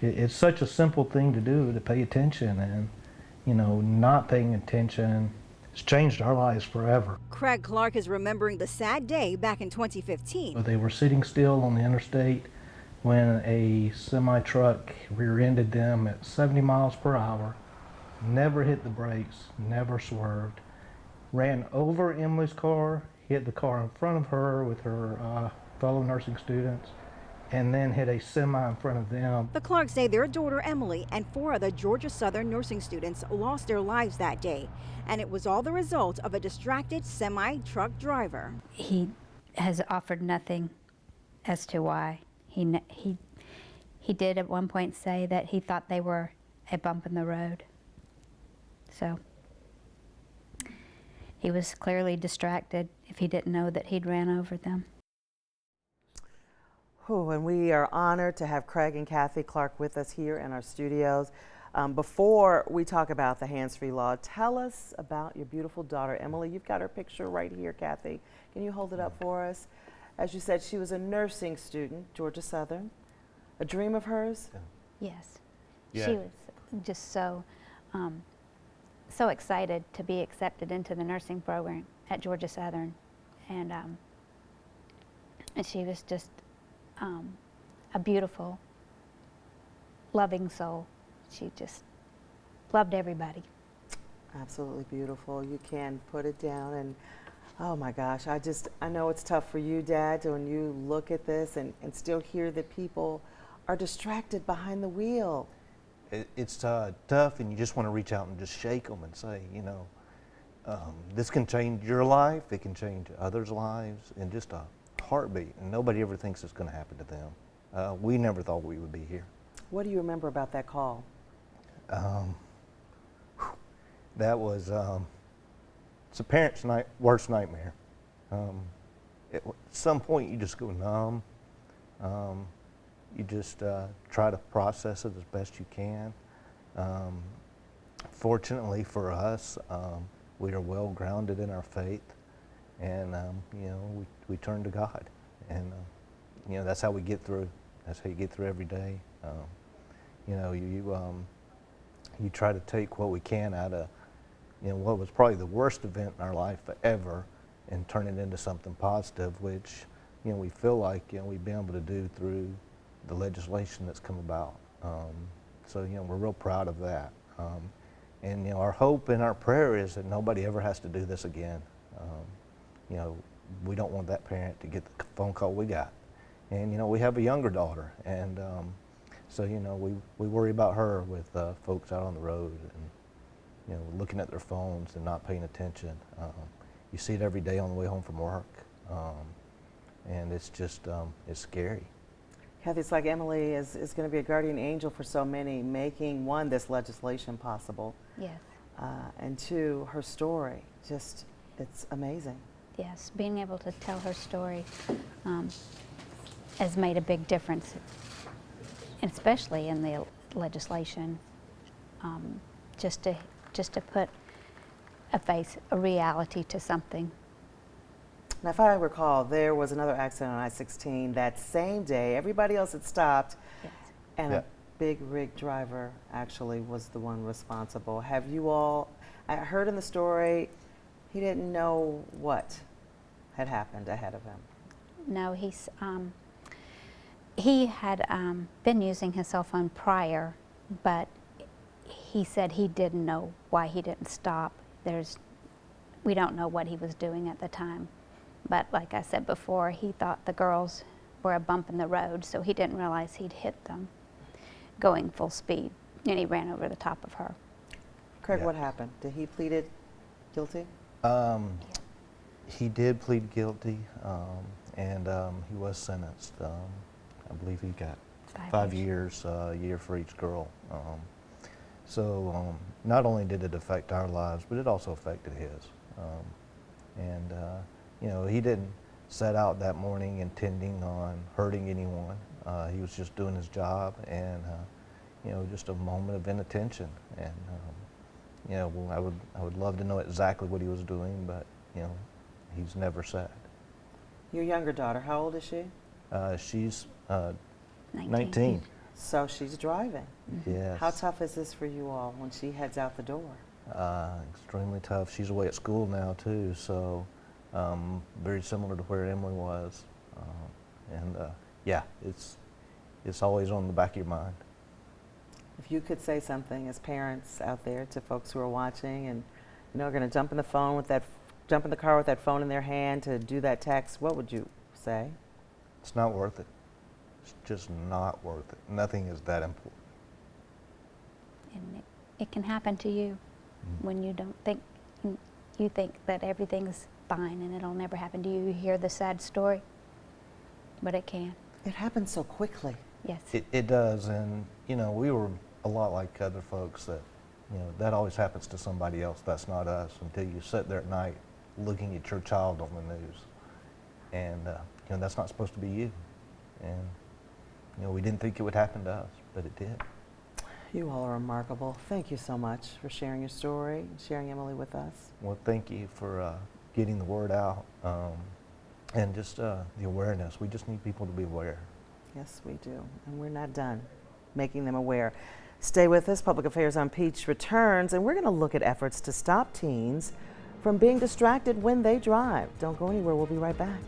It's such a simple thing to do, to pay attention, and not paying attention has changed our lives forever. Craig Clark is remembering the sad day back in 2015. They were sitting still on the interstate when a semi truck rear-ended them at 70 miles per hour, never hit the brakes, never swerved, ran over Emily's car, hit the car in front of her with her fellow nursing students, and then hit a semi in front of them. The Clarks say their daughter Emily and 4 other Georgia Southern nursing students lost their lives that day, and it was all the result of a distracted semi-truck driver. He has offered nothing as to why. He did at one point say that he thought they were a bump in the road. So he was clearly distracted if he didn't know that he'd ran over them. Oh, and we are honored to have Craig and Kathy Clark with us here in our studios. Before we talk about the hands-free law, tell us about your beautiful daughter, Emily. You've got her picture right here, Kathy. Can you hold it up for us? As you said, she was a nursing student, Georgia Southern. A dream of hers? Yes. Yeah. She was just so excited to be accepted into the nursing program at Georgia Southern. And she was just a beautiful, loving soul. She just loved everybody. Absolutely beautiful. You can put it down, and oh my gosh, I know it's tough for you, Dad, when you look at this and still hear that people are distracted behind the wheel. It's tough, and you just want to reach out and just shake them and say, this can change your life, it can change others' lives in just a heartbeat, and nobody ever thinks it's going to happen to them. We never thought we would be here. What do you remember about that call? That was, it's a parent's worst nightmare. At some point you just go numb. You just try to process it as best you can. Fortunately for us, we are well grounded in our faith, and we turn to God, and that's how we get through. That's how you get through every day. You try to take what we can out of what was probably the worst event in our life ever, and turn it into something positive, which we feel like we've been able to do through the legislation that's come about. So we're real proud of that. And our hope and our prayer is that nobody ever has to do this again. We don't want that parent to get the phone call we got. And we have a younger daughter, and so we worry about her with folks out on the road and looking at their phones and not paying attention. You see it every day on the way home from work, and it's just it's scary. Kathy, it's like Emily is going to be a guardian angel for so many, making, one, this legislation possible. Yes. And two, her story, just, it's amazing. Yes, being able to tell her story has made a big difference, especially in the legislation, just to put a reality to something. Now, if I recall, there was another accident on I-16 that same day. Everybody else had stopped, Yes. and Yeah. a big rig driver actually was the one responsible. Have you all, I heard in the story, he didn't know what had happened ahead of him. No, he had been using his cell phone prior, but he said he didn't know why he didn't stop. We don't know what he was doing at the time. But like I said before, he thought the girls were a bump in the road, so he didn't realize he'd hit them going full speed, and he ran over the top of her. Craig, Yeah. what happened? Did he plead guilty? He did plead guilty, and he was sentenced. I believe he got 5 years, a year for each girl. So not only did it affect our lives, but it also affected his. He didn't set out that morning intending on hurting anyone. He was just doing his job, and just a moment of inattention. And I would love to know exactly what he was doing, but he's never said. Your younger daughter, how old is she? She's 19. 19. So she's driving. Yes. How tough is this for you all when she heads out the door? Extremely tough. She's away at school now too, so very similar to where Emily was. Yeah, it's always on the back of your mind. If you could say something as parents out there to folks who are watching and are going to jump in the car with that phone in their hand to do that text, what would you say? It's not worth it. It's just not worth it. Nothing is that important. And it can happen to you when you don't think, you think that everything's fine and it'll never happen to you. You hear the sad story, but it can. It happens so quickly. Yes. It does, and we were a lot like other folks that, that always happens to somebody else. That's not us until you sit there at night looking at your child on the news, and that's not supposed to be you. And we didn't think it would happen to us, but it did. You all are remarkable. Thank you so much for sharing your story and sharing Emily with us. Well, thank you for getting the word out and just the awareness. We just need people to be aware. Yes, we do. And we're not done making them aware. Stay with us. Public Affairs on Peach returns, and we're going to look at efforts to stop teens from being distracted when they drive. Don't go anywhere. We'll be right back.